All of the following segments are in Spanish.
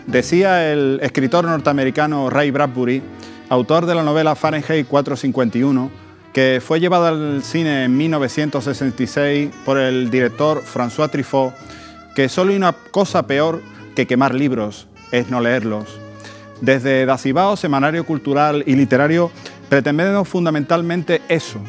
Decía el escritor norteamericano Ray Bradbury, autor de la novela Fahrenheit 451, que fue llevada al cine en 1966 por el director François Truffaut, que solo hay una cosa peor que quemar libros, es no leerlos. Desde Da Cibao, Semanario Cultural y Literario, pretendemos fundamentalmente eso,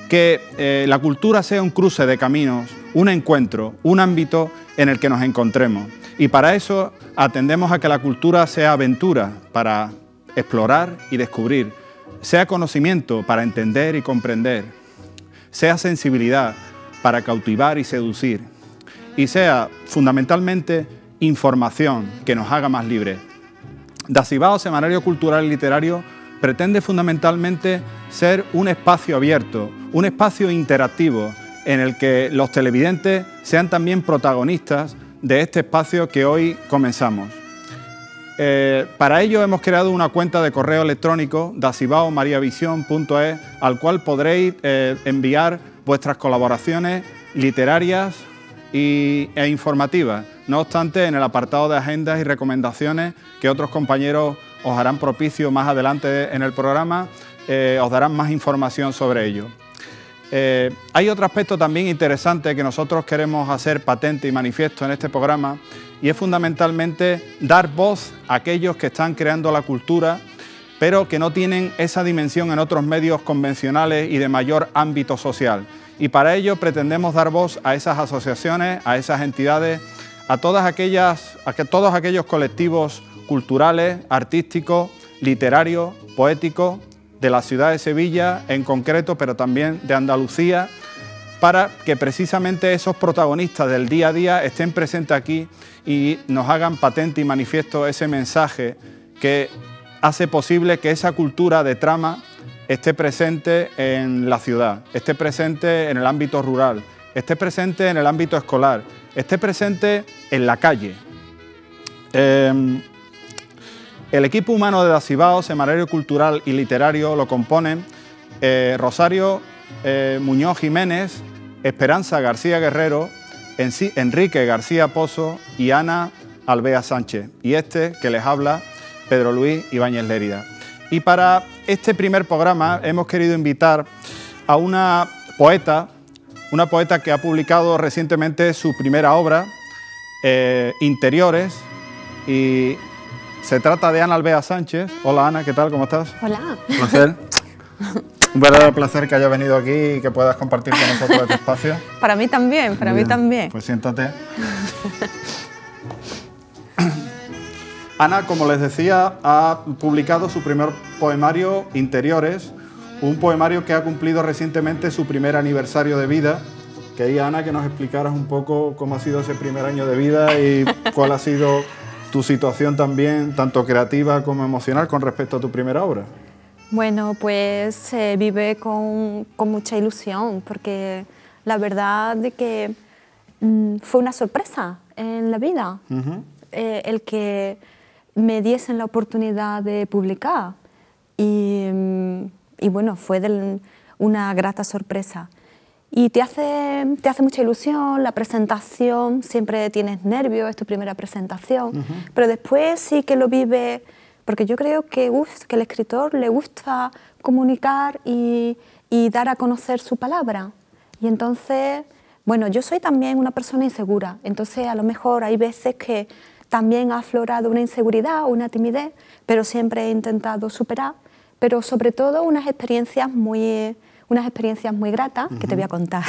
que la cultura sea un cruce de caminos, un encuentro, un ámbito en el que nos encontremos. Y para eso atendemos a que la cultura sea aventura para explorar y descubrir, sea conocimiento para entender y comprender, sea sensibilidad para cautivar y seducir, y sea fundamentalmente información que nos haga más libres. Da Cibao, Semanario Cultural y Literario, pretende fundamentalmente ser un espacio abierto, un espacio interactivo en el que los televidentes sean también protagonistas de este espacio que hoy comenzamos. Para ello hemos creado una cuenta de correo electrónico dacibaomariavision.es al cual podréis enviar vuestras colaboraciones literarias e informativas. No obstante, en el apartado de agendas y recomendaciones que otros compañeros os harán propicio más adelante en el programa, os darán más información sobre ello. Hay otro aspecto también interesante que nosotros queremos hacer patente y manifiesto en este programa, y es fundamentalmente dar voz a aquellos que están creando la cultura, pero que no tienen esa dimensión en otros medios convencionales y de mayor ámbito social. Y para ello pretendemos dar voz a esas asociaciones, a esas entidades, a todos aquellos colectivos culturales, artísticos, literarios, poéticos, de la ciudad de Sevilla en concreto, pero también de Andalucía, para que precisamente esos protagonistas del día a día estén presentes aquí y nos hagan patente y manifiesto ese mensaje que hace posible que esa cultura de trama esté presente en la ciudad, esté presente en el ámbito rural, esté presente en el ámbito escolar, esté presente en la calle. El equipo humano de Da Cibao, Semanario Cultural y Literario, lo componen Rosario Muñoz Jiménez, Esperanza García Guerrero, Enrique García Pozo y Ana Alvea Sánchez. Y este que les habla, Pedro Luis Ibáñez Lérida. Y para este primer programa hemos querido invitar a una poeta que ha publicado recientemente su primera obra, Interiores, y se trata de Ana Alvea Sánchez. Hola Ana, ¿qué tal? ¿Cómo estás? Hola. Un placer. Un verdadero placer que hayas venido aquí y que puedas compartir con nosotros este espacio. Para mí también, para mí también. Pues siéntate. Ana, como les decía, ha publicado su primer poemario, Interiores, un poemario que ha cumplido recientemente su primer aniversario de vida. Quería, Ana, que nos explicaras un poco cómo ha sido ese primer año de vida y cuál ha sido tu situación también, tanto creativa como emocional, con respecto a tu primera obra. Bueno, pues vive con mucha ilusión, porque la verdad de que fue una sorpresa en la vida el que me diesen la oportunidad de publicar. Y bueno, fue una grata sorpresa. Y te hace mucha ilusión, la presentación, siempre tienes nervios, es tu primera presentación, pero después sí que lo vive, porque yo creo que el escritor le gusta comunicar y dar a conocer su palabra. Y entonces, bueno, yo soy también una persona insegura, entonces a lo mejor hay veces que también ha aflorado una inseguridad, una timidez, pero siempre he intentado superar, pero sobre todo unas experiencias muy gratas, que te voy a contar.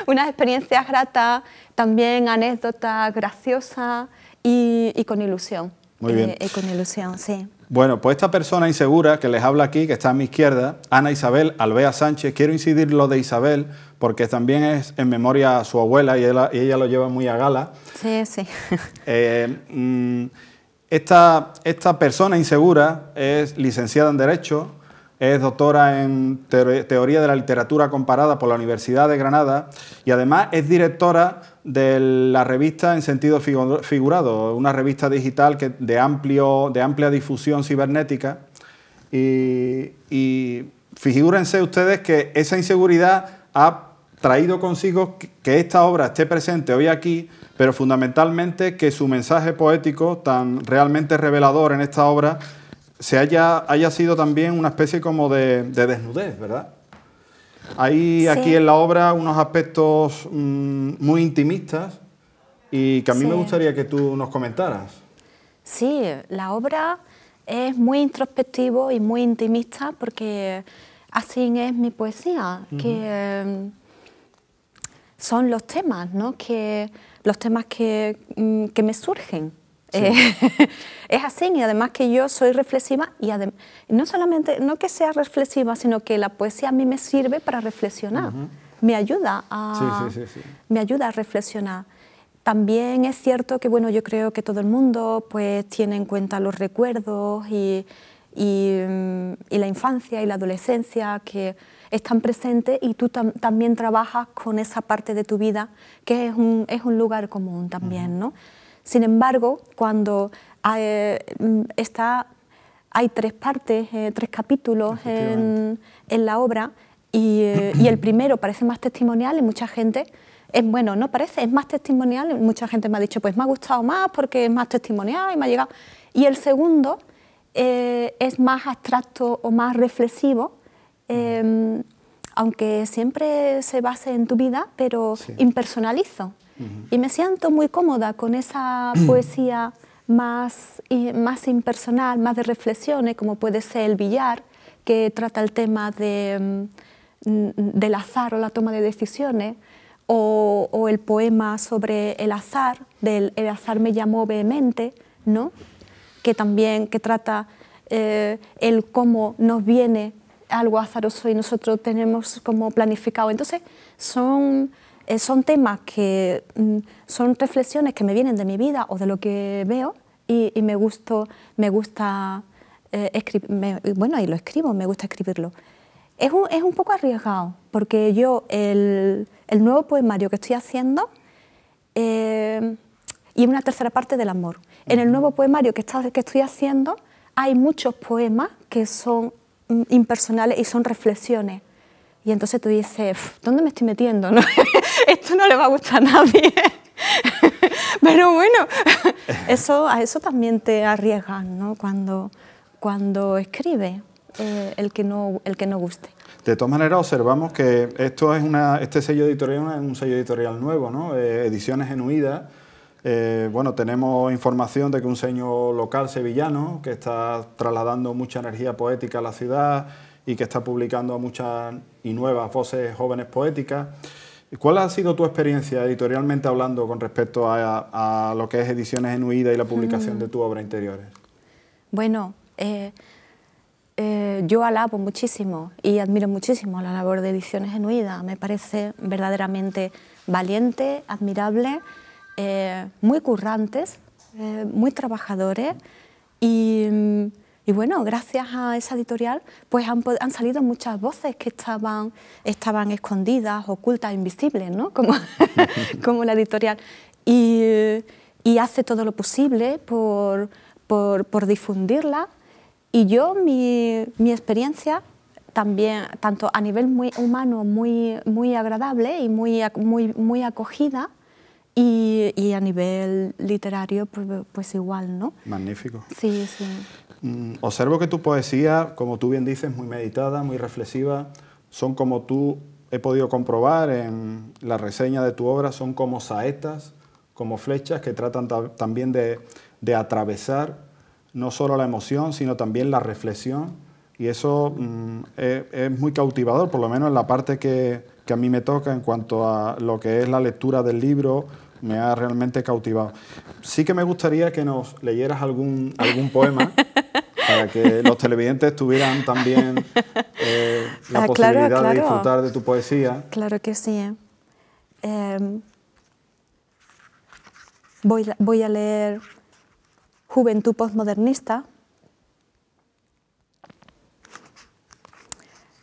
Unas experiencias gratas, también anécdotas graciosas y con ilusión. Muy bien. Con ilusión, sí. Bueno, pues esta persona insegura que les habla aquí, que está a mi izquierda, Ana Isabel Alvea Sánchez. Quiero incidir lo de Isabel, porque también es en memoria a su abuela y ella lo lleva muy a gala. Sí, sí. Esta persona insegura es licenciada en Derecho, es doctora en Teoría de la Literatura Comparada por la Universidad de Granada y además es directora de la revista En Sentido Figurado, una revista digital de amplia difusión cibernética y figúrense ustedes que esa inseguridad ha traído consigo que esta obra esté presente hoy aquí, pero fundamentalmente que su mensaje poético tan realmente revelador en esta obra haya sido también una especie como de desnudez, ¿verdad? Hay Sí. aquí en la obra unos aspectos muy intimistas y que a mí Sí. me gustaría que tú nos comentaras. Sí, la obra es muy introspectivo y muy intimista porque así es mi poesía, que son los temas, ¿no? Los temas que me surgen. Sí. Es así, y además que yo soy reflexiva y no solamente, no que sea reflexiva, sino que la poesía a mí me sirve para reflexionar, me ayuda me ayuda a reflexionar. También es cierto que, bueno, yo creo que todo el mundo pues tiene en cuenta los recuerdos y la infancia y la adolescencia que están presentes, y tú también trabajas con esa parte de tu vida que es un lugar común también, ¿no? Sin embargo, cuando hay 3 partes, 3 capítulos en la obra, y el primero parece más testimonial y mucha gente, bueno, no parece, es más testimonial, y mucha gente me ha dicho, pues me ha gustado más porque es más testimonial y me ha llegado. Y el segundo es más abstracto o más reflexivo, aunque siempre se base en tu vida, pero impersonalizo. Y me siento muy cómoda con esa poesía más impersonal, más de reflexiones, como puede ser El billar, que trata el tema del azar o la toma de decisiones, o el poema sobre el azar, El azar me llamó vehemente, ¿no? Que también trata el cómo nos viene algo azaroso y nosotros tenemos como planificado. Entonces, son temas que son reflexiones que me vienen de mi vida o de lo que veo, y me gusta bueno, y lo escribo, me gusta escribirlo. Es un poco arriesgado, porque yo el nuevo poemario que estoy haciendo, y una tercera parte del amor. En el nuevo poemario que estoy haciendo hay muchos poemas que son impersonales y son reflexiones. Y entonces tú dices, ¿dónde me estoy metiendo? ¿No? Esto no le va a gustar a nadie. Pero bueno, a eso también te arriesgas, ¿no? Cuando escribes, el que no guste. De todas maneras, observamos que este sello editorial es un sello editorial nuevo, ¿no? Ediciones Genuidas. Bueno, tenemos información de que un sello local sevillano que está trasladando mucha energía poética a la ciudad y que está publicando muchas y nuevas voces jóvenes poéticas. ¿Cuál ha sido tu experiencia editorialmente hablando con respecto a lo que es Ediciones Genuidas y la publicación de tu obra interiores? Bueno, yo alabo muchísimo y admiro muchísimo la labor de Ediciones Genuidas. Me parece verdaderamente valiente, admirable, muy currantes, muy trabajadores, y bueno, gracias a esa editorial pues han salido muchas voces que estaban escondidas, ocultas, invisibles, ¿no? Como la editorial, y hace todo lo posible por difundirla. Y yo, mi experiencia también, tanto a nivel muy humano, muy agradable y muy acogida, y a nivel literario, pues igual, ¿no? Magnífico. Sí, sí. Observo que tu poesía, como tú bien dices, muy meditada, muy reflexiva, son como tú he podido comprobar en la reseña de tu obra, son como saetas, como flechas que tratan también de atravesar no solo la emoción, sino también la reflexión, y eso es muy cautivador, por lo menos en la parte que a mí me toca en cuanto a lo que es la lectura del libro. Me ha realmente cautivado. Sí que me gustaría que nos leyeras algún poema para que los televidentes tuvieran también la posibilidad de disfrutar de tu poesía. Claro que sí. Voy a leer Juventud postmodernista,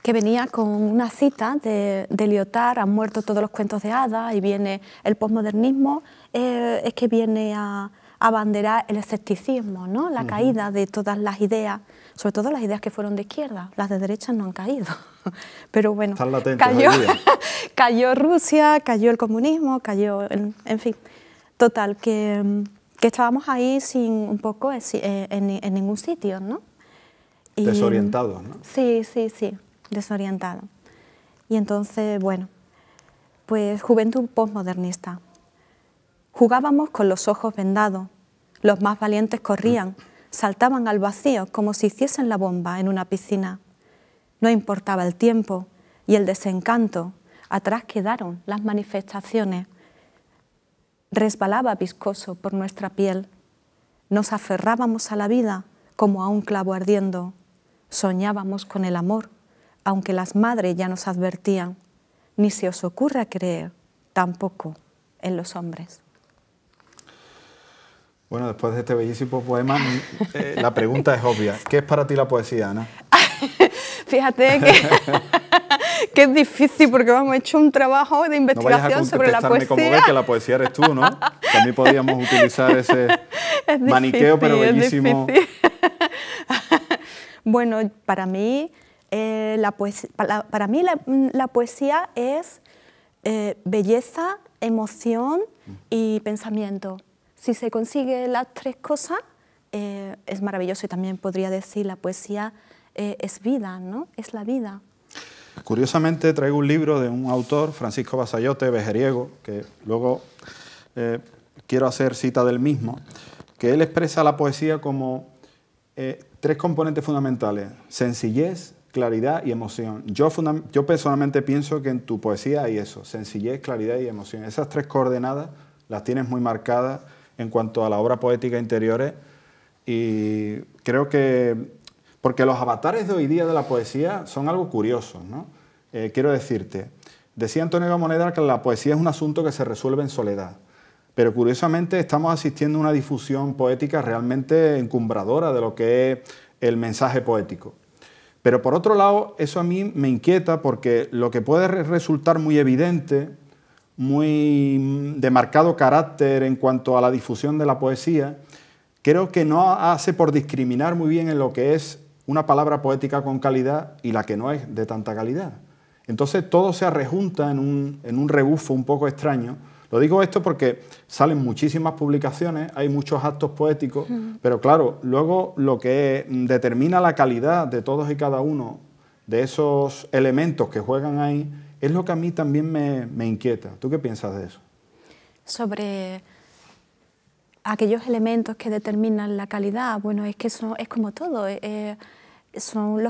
que venía con una cita de Lyotard: han muerto todos los cuentos de hadas, y viene el postmodernismo, es que viene a abanderar el escepticismo, ¿no? La caída de todas las ideas sobre todo las ideas que fueron de izquierda, las de derecha no han caído. Pero bueno, están latentes cayó Rusia, cayó el comunismo, cayó, en fin, total, que estábamos ahí un poco en ningún sitio, ¿no? Desorientados, ¿no? Sí, desorientados. Y entonces, bueno, pues juventud postmodernista. Jugábamos con los ojos vendados, los más valientes corrían, saltaban al vacío como si hiciesen la bomba en una piscina. No importaba el tiempo y el desencanto, atrás quedaron las manifestaciones. Resbalaba viscoso por nuestra piel. Nos aferrábamos a la vida como a un clavo ardiendo. Soñábamos con el amor, aunque las madres ya nos advertían. Ni se os ocurra creer, tampoco en los hombres. Bueno, después de este bellísimo poema, la pregunta es obvia. ¿Qué es para ti la poesía, Ana? Fíjate que es difícil porque hemos hecho un trabajo de investigación sobre la poesía. Como ves que la poesía eres tú, ¿no? También podríamos utilizar ese maniqueo, pero bellísimo. Bueno, para mí la poesía es belleza, emoción y pensamiento. Si se consigue las tres cosas, es maravilloso. Y también podría decir la poesía es vida, ¿no? Es la vida. Curiosamente traigo un libro de un autor, Francisco Basayote, vejeriego, que luego quiero hacer cita del mismo, que él expresa la poesía como tres componentes fundamentales: sencillez, claridad y emoción. Yo personalmente pienso que en tu poesía hay eso: sencillez, claridad y emoción. Esas tres coordenadas las tienes muy marcadas en cuanto a la obra poética interiores, y creo que porque los avatares de hoy día de la poesía son algo curiosos, ¿no? Quiero decirte, decía Antonio Gamoneda que la poesía es un asunto que se resuelve en soledad, pero curiosamente estamos asistiendo a una difusión poética realmente encumbradora de lo que es el mensaje poético. Pero por otro lado, eso a mí me inquieta, porque lo que puede resultar muy evidente, muy de marcado carácter en cuanto a la difusión de la poesía, creo que no hace por discriminar muy bien en lo que es una palabra poética con calidad y la que no es de tanta calidad. Entonces todo se rejunta en un rebufo un poco extraño. Lo digo esto porque salen muchísimas publicaciones, hay muchos actos poéticos, pero claro, luego lo que determina la calidad de todos y cada uno de esos elementos que juegan ahí es lo que a mí también me inquieta. ¿Tú qué piensas de eso? Sobre aquellos elementos que determinan la calidad, bueno, es que eso es como todo, son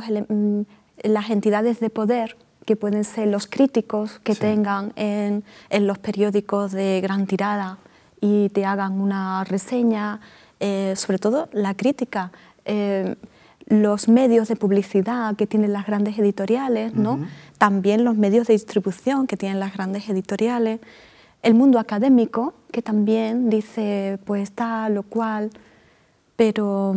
las entidades de poder que pueden ser los críticos que tengan en los periódicos de gran tirada y te hagan una reseña, sobre todo la crítica, los medios de publicidad que tienen las grandes editoriales, ¿no? También los medios de distribución que tienen las grandes editoriales, el mundo académico, que también dice pues tal o cual, pero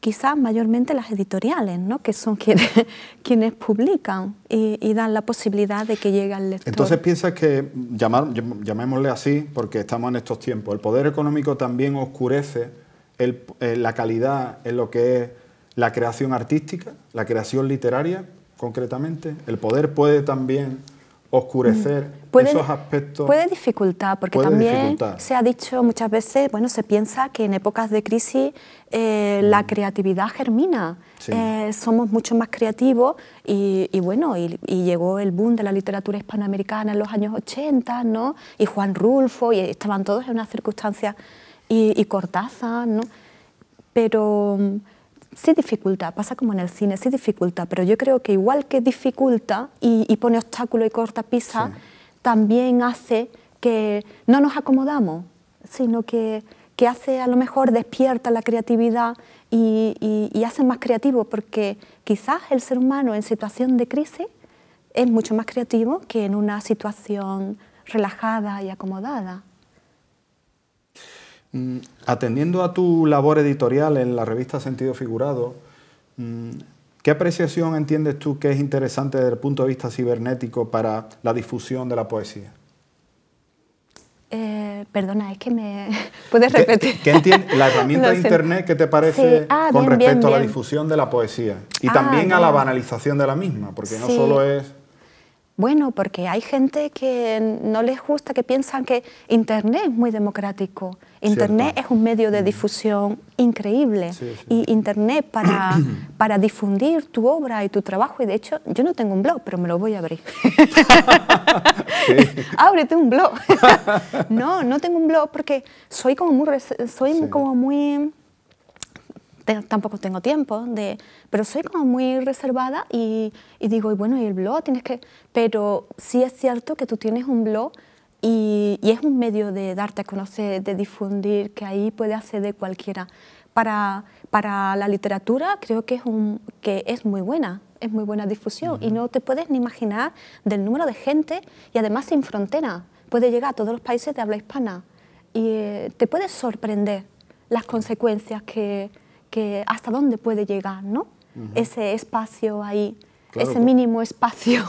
quizás mayormente las editoriales, ¿no? Que son quienes publican y dan la posibilidad de que llegue al lector. Entonces piensas que, llamémosle así, porque estamos en estos tiempos, el poder económico también oscurece la calidad en lo que es la creación artística, la creación literaria, concretamente. El poder puede también oscurecer esos aspectos. Puede dificultar, porque también se ha dicho muchas veces, bueno, se piensa que en épocas de crisis la creatividad germina, somos mucho más creativos y bueno, y llegó el boom de la literatura hispanoamericana en los años 80, ¿no? Y Juan Rulfo, y estaban todos en unas circunstancias, y Cortázar, ¿no? Pero sí dificulta, pasa como en el cine, sí dificulta, pero yo creo que igual que dificulta y pone obstáculos y corta pisas, también hace que no nos acomodamos, sino que hace, a lo mejor despierta la creatividad y hace más creativo, porque quizás el ser humano en situación de crisis es mucho más creativo que en una situación relajada y acomodada. Atendiendo a tu labor editorial en la revista Sentido Figurado, ¿qué apreciación entiendes tú que es interesante desde el punto de vista cibernético para la difusión de la poesía? Perdona, es que me... ¿Puedes repetir? ¿Qué entiendes? La herramienta de Internet, ¿qué te parece sí. con Bien, respecto a la bien. difusión de la poesía? Y también a la banalización de la misma, porque no solo es... Bueno, porque hay gente que no les gusta, que piensan que Internet es muy democrático. Internet Cierto. es un medio de difusión increíble. Sí, sí. Y Internet para difundir tu obra y tu trabajo, y de hecho yo no tengo un blog, pero me lo voy a abrir. Ábrete un blog. No tengo un blog porque soy como muy... Tampoco tengo tiempo, pero soy como muy reservada y digo, y bueno, ¿y el blog? Tienes que... Pero sí es cierto que tú tienes un blog y es un medio de darte a conocer, de difundir, que ahí puede acceder cualquiera. Para la literatura creo que es muy buena difusión y no te puedes ni imaginar del número de gente y además sin frontera. Puede llegar a todos los países de habla hispana y te puedes sorprender las consecuencias que hasta dónde puede llegar, ¿no? Ese espacio ahí, claro, ese mínimo espacio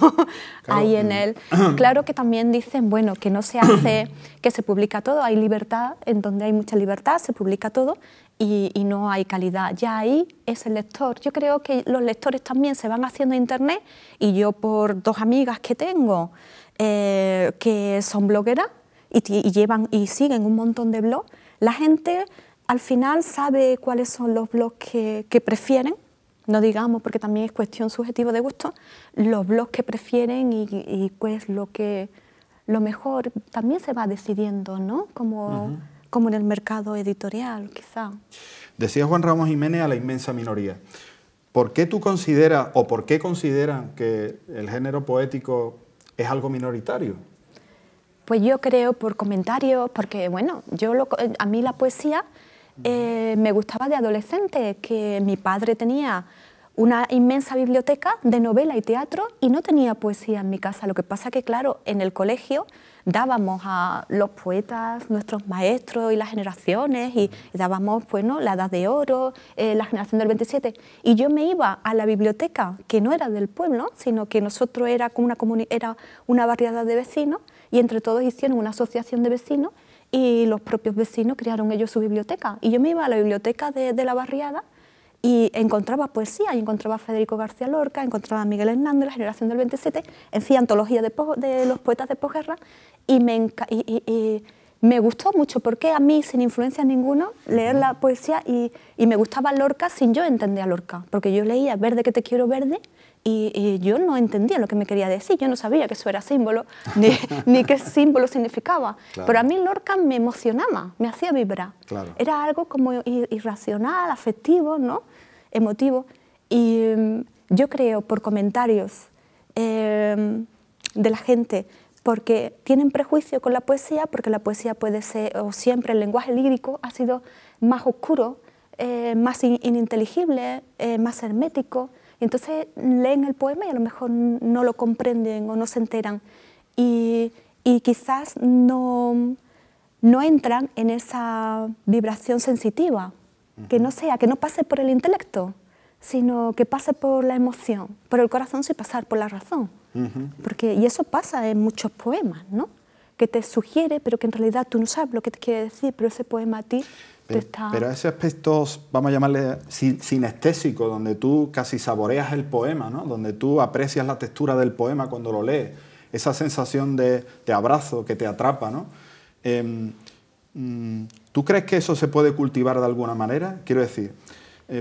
ahí en él. Claro que también dicen, bueno, que no se hace, que se publica todo, hay libertad, en donde hay mucha libertad se publica todo y no hay calidad. Ya ahí es el lector. Yo creo que los lectores también se van haciendo Internet y yo por 2 amigas que tengo que son blogueras y siguen un montón de blogs, la gente al final sabe cuáles son los blogs que prefieren, no digamos porque también es cuestión subjetiva de gusto, los blogs que prefieren y pues lo mejor también se va decidiendo, ¿no? Como en el mercado editorial, quizá. Decía Juan Ramón Jiménez a la inmensa minoría. ¿Por qué tú consideras o por qué consideran que el género poético es algo minoritario? Pues yo creo por comentarios, porque bueno, a mí la poesía me gustaba de adolescente, que mi padre tenía una inmensa biblioteca de novela y teatro y no tenía poesía en mi casa. Lo que pasa que, claro, en el colegio dábamos a los poetas, nuestros maestros y las generaciones, y dábamos, bueno, la Edad de Oro, la generación del 27, y yo me iba a la biblioteca, que no era del pueblo, sino que nosotros era una barriada de vecinos, y entre todos hicieron una asociación de vecinos, y los propios vecinos crearon ellos su biblioteca. Y yo me iba a la biblioteca de la barriada y encontraba poesía, y encontraba a Federico García Lorca, encontraba a Miguel Hernández, la generación del 27, en fin, antología de los poetas de posguerra, y me gustó mucho, porque a mí, sin influencia ninguna, leer la poesía, y me gustaba Lorca sin yo entender a Lorca, porque yo leía Verde que te quiero verde, y yo no entendía lo que me quería decir, yo no sabía que eso era símbolo, ni qué símbolo significaba. Claro. Pero a mí Lorca me emocionaba, me hacía vibrar. Claro. Era algo como irracional, afectivo, ¿no? Emotivo. Y yo creo, por comentarios de la gente, porque tienen prejuicio con la poesía, porque la poesía puede ser, o siempre el lenguaje lírico ha sido más oscuro, más ininteligible, más hermético. Y entonces leen el poema y a lo mejor no lo comprenden o no se enteran y quizás no entran en esa vibración sensitiva, que no pase por el intelecto, sino que pase por la emoción, por el corazón sin pasar por la razón. Y eso pasa en muchos poemas, ¿no? Que te sugiere, pero que en realidad tú no sabes lo que te quiere decir, pero ese poema a ti... Pero ese aspecto, vamos a llamarle sinestésico, donde tú casi saboreas el poema, ¿no? Donde tú aprecias la textura del poema cuando lo lees, esa sensación de abrazo que te atrapa, ¿no? ¿Tú crees que eso se puede cultivar de alguna manera? Quiero decir,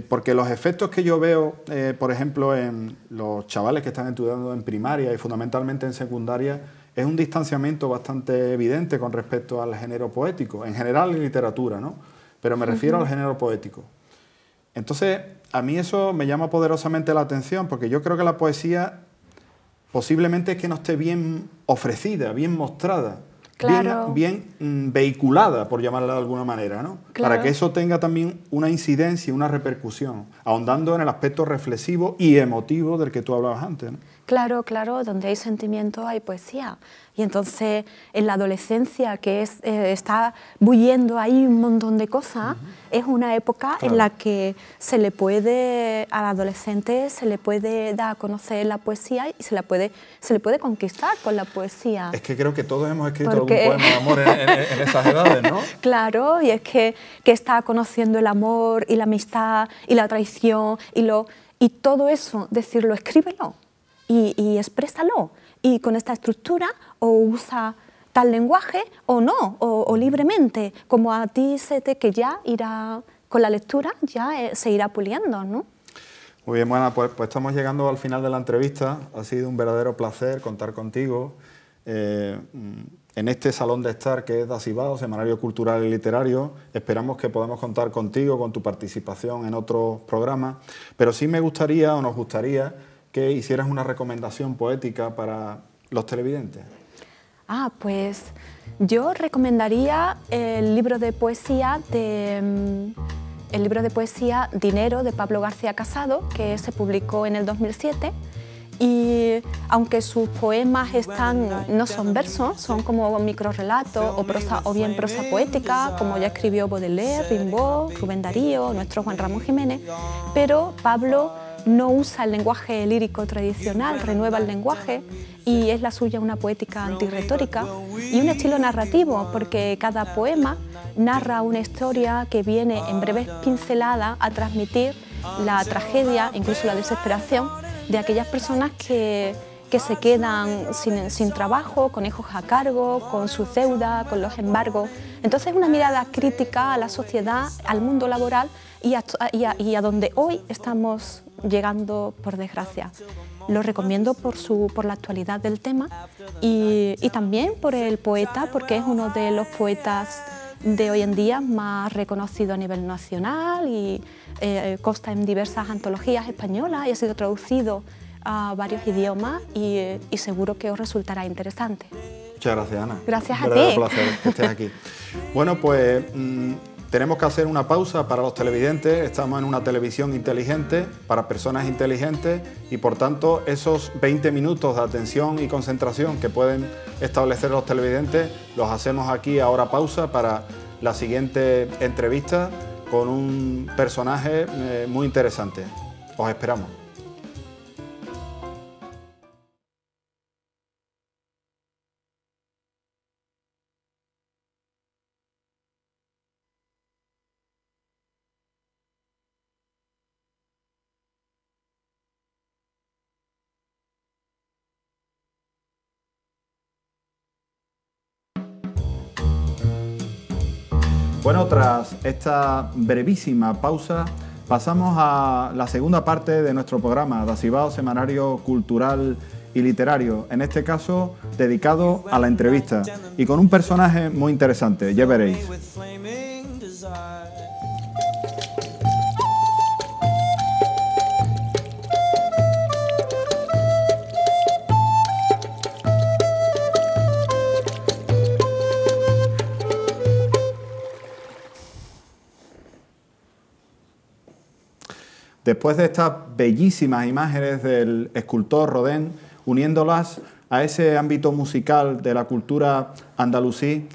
porque los efectos que yo veo, por ejemplo, en los chavales que están estudiando en primaria y fundamentalmente en secundaria, es un distanciamiento bastante evidente con respecto al género poético, en general en literatura, ¿no? Pero me refiero al género poético. Entonces, a mí eso me llama poderosamente la atención, porque yo creo que la poesía posiblemente es que no esté bien ofrecida, bien mostrada, claro, bien vehiculada, por llamarla de alguna manera, ¿no? Claro. Para que eso tenga también una incidencia, una repercusión, ahondando en el aspecto reflexivo y emotivo del que tú hablabas antes, ¿no? Claro, claro, donde hay sentimiento hay poesía. Y entonces en la adolescencia, que está bulliendo ahí un montón de cosas, es una época en la que al adolescente se le puede dar a conocer la poesía y se le puede conquistar con la poesía. Es que creo que todos hemos escrito algún poema de amor en esas edades, ¿no? Claro, y es que está conociendo el amor y la amistad y la traición y todo eso, decirlo, escríbelo. Y exprésalo, y con esta estructura o usa tal lenguaje o no, o libremente, como a ti que ya irá, con la lectura ya se irá puliendo, ¿no? Muy bien, bueno, pues estamos llegando al final de la entrevista. Ha sido un verdadero placer contar contigo en este salón de estar que es Dasivao, Semanario Cultural y Literario. Esperamos que podamos contar contigo, con tu participación en otros programas, pero sí me gustaría o nos gustaría que hicieras una recomendación poética para los televidentes. Pues yo recomendaría el libro de poesía Dinero, de Pablo García Casado, que se publicó en el 2007. Y aunque sus poemas no son versos, son como microrelatos o bien prosa poética, como ya escribió Baudelaire, Rimbaud, Rubén Darío, nuestro Juan Ramón Jiménez, pero Pablo no usa el lenguaje lírico tradicional, renueva el lenguaje, y es la suya una poética antirretórica y un estilo narrativo, porque cada poema narra una historia que viene en breves pinceladas a transmitir la tragedia, incluso la desesperación, de aquellas personas que se quedan sin trabajo, con hijos a cargo, con su deuda, con los embargos. Entonces, una mirada crítica a la sociedad, al mundo laboral y a donde hoy estamos llegando, por desgracia. Lo recomiendo por la actualidad del tema y también por el poeta, porque es uno de los poetas de hoy en día más reconocido a nivel nacional y consta en diversas antologías españolas y ha sido traducido a varios idiomas y seguro que os resultará interesante. Muchas gracias, Ana. Gracias a ti. Un placer que estés aquí. Bueno, pues tenemos que hacer una pausa para los televidentes. Estamos en una televisión inteligente para personas inteligentes y, por tanto, esos 20 minutos de atención y concentración que pueden establecer los televidentes los hacemos aquí ahora pausa para la siguiente entrevista con un personaje muy interesante. Os esperamos. Bueno, tras esta brevísima pausa, pasamos a la segunda parte de nuestro programa, Dasivao, Semanario Cultural y Literario, en este caso dedicado a la entrevista y con un personaje muy interesante, ya veréis. Después de estas bellísimas imágenes del escultor Rodin, uniéndolas a ese ámbito musical de la cultura andalusí,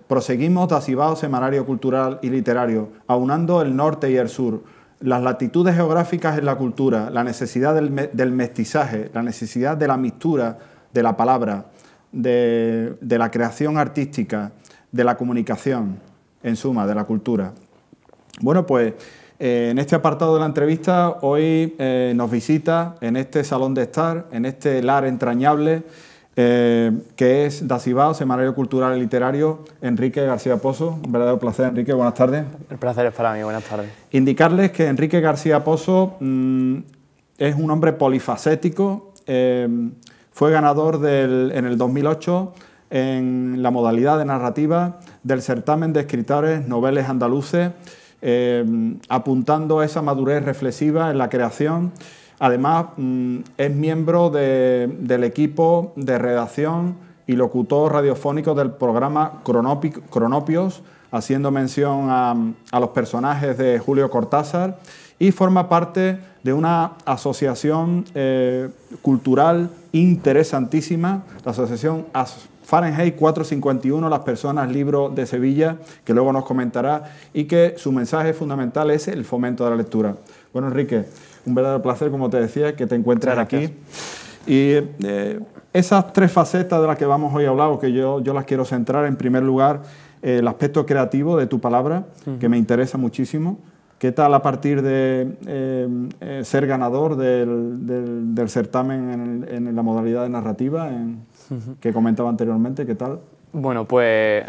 proseguimos Dasivao, Semanario Cultural y Literario, aunando el norte y el sur, las latitudes geográficas en la cultura, la necesidad del mestizaje, la necesidad de la mixtura de la palabra, de la creación artística, de la comunicación, en suma, de la cultura. Bueno, pues en este apartado de la entrevista hoy nos visita en este salón de estar, en este lar entrañable que es Dasivao, Semanario Cultural y Literario, Enrique García Pozo. Un verdadero placer, Enrique, buenas tardes. El placer es para mí, buenas tardes. Indicarles que Enrique García Pozo es un hombre polifacético, fue ganador en el 2008 en la modalidad de narrativa del certamen de escritores noveles andaluces, apuntando a esa madurez reflexiva en la creación. Además, es miembro del equipo de redacción y locutor radiofónico del programa Cronopios, haciendo mención a los personajes de Julio Cortázar, y forma parte de una asociación cultural interesantísima, la asociación Fahrenheit 451, Las Personas Libro de Sevilla, que luego nos comentará, y que su mensaje fundamental es el fomento de la lectura. Bueno, Enrique, un verdadero placer, como te decía, que te encuentres aquí. Y esas tres facetas de las que vamos hoy a hablar, o que yo las quiero centrar, en primer lugar, el aspecto creativo de tu palabra, que me interesa muchísimo. ¿Qué tal a partir de ser ganador del certamen en la modalidad de narrativa que comentaba anteriormente? ¿Qué tal? Bueno, pues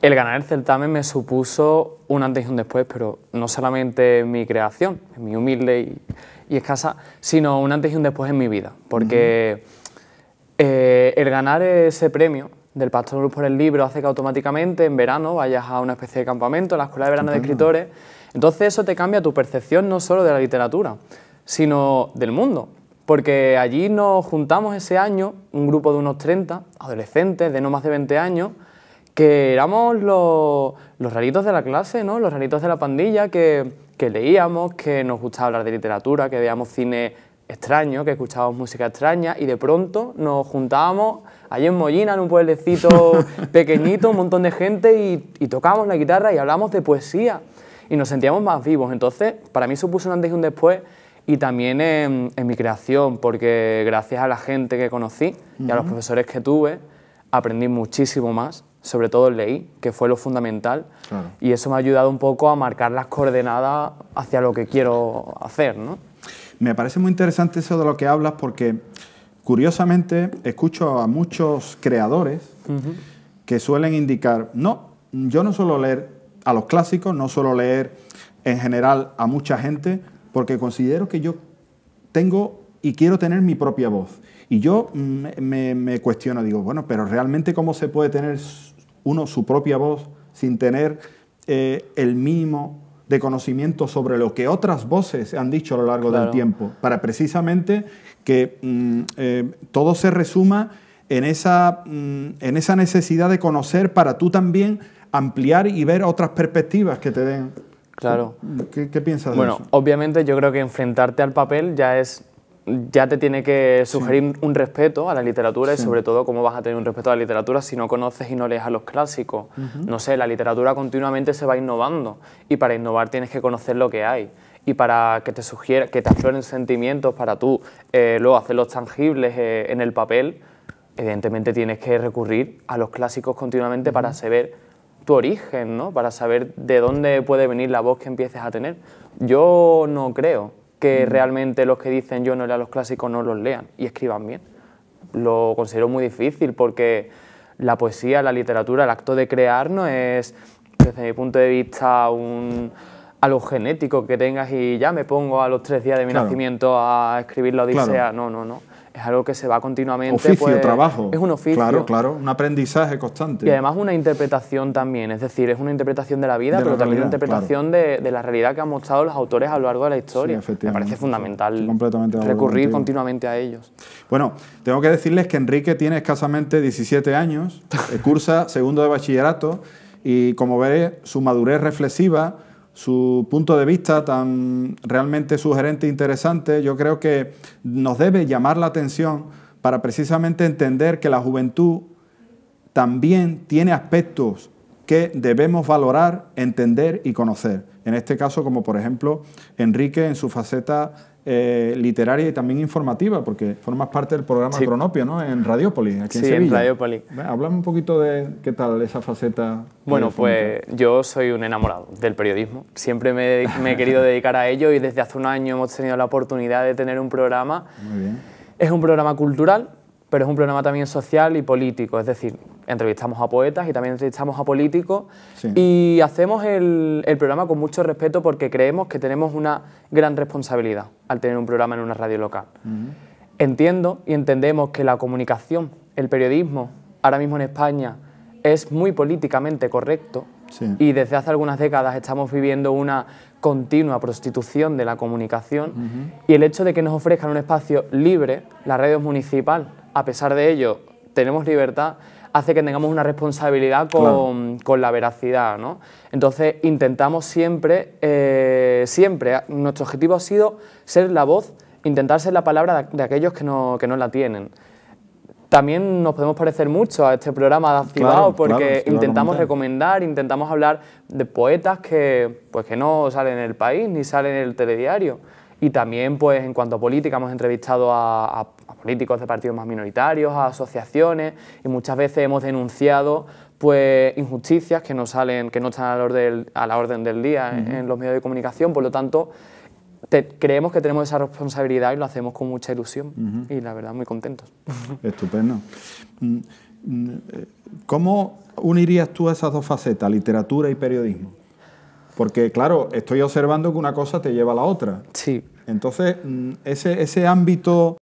el ganar el certamen me supuso un antes y un después, pero no solamente en mi creación, en mi humilde y escasa, sino un antes y un después en mi vida, porque el ganar ese premio del Pacto de Luz por el Libro hace que automáticamente en verano vayas a una especie de campamento, a la Escuela de Verano de Escritores. Entonces eso te cambia tu percepción no solo de la literatura, sino del mundo. Porque allí nos juntamos ese año, un grupo de unos 30 adolescentes de no más de 20 años, que éramos los raritos de la clase, ¿no? Los raritos de la pandilla, que leíamos, que nos gustaba hablar de literatura, que veíamos cine extraño, que escuchábamos música extraña, y de pronto nos juntábamos allí en Mollina, en un pueblecito pequeñito, un montón de gente, y tocábamos la guitarra y hablamos de poesía, y nos sentíamos más vivos. Entonces, para mí supuso un antes y un después, y también en mi creación, porque gracias a la gente que conocí y a los profesores que tuve, aprendí muchísimo más, sobre todo leí, que fue lo fundamental, y eso me ha ayudado un poco a marcar las coordenadas hacia lo que quiero hacer, ¿no? Me parece muy interesante eso de lo que hablas, porque curiosamente escucho a muchos creadores que suelen indicar, no, yo no suelo leer a los clásicos, no suelo leer en general a mucha gente, porque considero que yo tengo y quiero tener mi propia voz. Y yo me cuestiono, digo, bueno, pero realmente ¿cómo se puede tener uno su propia voz sin tener el mínimo de conocimiento sobre lo que otras voces han dicho a lo largo del tiempo? Para precisamente que todo se resuma en esa necesidad de conocer para tú también ampliar y ver otras perspectivas que te den. Claro. ¿Qué piensas de eso? Bueno, obviamente yo creo que enfrentarte al papel ya te tiene que sugerir un respeto a la literatura y sobre todo cómo vas a tener un respeto a la literatura si no conoces y no lees a los clásicos. No sé, la literatura continuamente se va innovando y para innovar tienes que conocer lo que hay y para que te sugiera, que te afloren sentimientos para tú luego hacerlos tangibles en el papel, evidentemente tienes que recurrir a los clásicos continuamente para saber tu origen, ¿no? Para saber de dónde puede venir la voz que empieces a tener. Yo no creo que realmente los que dicen yo no leo los clásicos no los lean y escriban bien. Lo considero muy difícil porque la poesía, la literatura, el acto de crear no es, desde mi punto de vista, algo genético que tengas y ya me pongo a los 3 días de mi nacimiento a escribir la Odisea. No, no, no. Es algo que se va continuamente. Oficio, pues, trabajo. Es un oficio. Claro, claro, un aprendizaje constante. Y además una interpretación también, es decir, es una interpretación de la vida, pero también una interpretación de la realidad que han mostrado los autores a lo largo de la historia. Sí, me parece fundamental recurrir contigo. Continuamente a ellos. Bueno, tengo que decirles que Enrique tiene escasamente 17 años, cursa segundo de bachillerato y como veréis, su madurez reflexiva, su punto de vista tan realmente sugerente e interesante, yo creo que nos debe llamar la atención para precisamente entender que la juventud también tiene aspectos que debemos valorar, entender y conocer. En este caso, como por ejemplo, Enrique en su faceta literaria y también informativa, porque formas parte del programa Cronopio, ¿no? En Radiópolis, aquí en Sevilla. En Radiópolis. Háblame un poquito de qué tal esa faceta. Bueno, pues yo soy un enamorado del periodismo. Siempre me he querido dedicar a ello y desde hace un año hemos tenido la oportunidad de tener un programa. Muy bien. Es un programa cultural, pero es un programa también social y político, es decir, entrevistamos a poetas y también entrevistamos a políticos y hacemos el programa con mucho respeto porque creemos que tenemos una gran responsabilidad al tener un programa en una radio local. Entiendo y entendemos que la comunicación, el periodismo, ahora mismo en España, es muy políticamente correcto y desde hace algunas décadas estamos viviendo una continua prostitución de la comunicación y el hecho de que nos ofrezcan un espacio libre, la radio es municipal, a pesar de ello tenemos libertad, hace que tengamos una responsabilidad con la veracidad, ¿no? Entonces intentamos siempre, nuestro objetivo ha sido ser la voz, intentar ser la palabra de aquellos que no la tienen. También nos podemos parecer mucho a este programa de Activados, porque intentamos recomendar, intentamos hablar de poetas que no salen en El País ni salen en el telediario. Y también, pues, en cuanto a política, hemos entrevistado a políticos de partidos más minoritarios, a asociaciones, y muchas veces hemos denunciado, pues, injusticias que no están a la orden del día en los medios de comunicación. Por lo tanto, creemos que tenemos esa responsabilidad y lo hacemos con mucha ilusión y la verdad muy contentos. Estupendo. ¿Cómo unirías tú esas dos facetas, literatura y periodismo? Porque claro, estoy observando que una cosa te lleva a la otra. Sí. Entonces, ese ámbito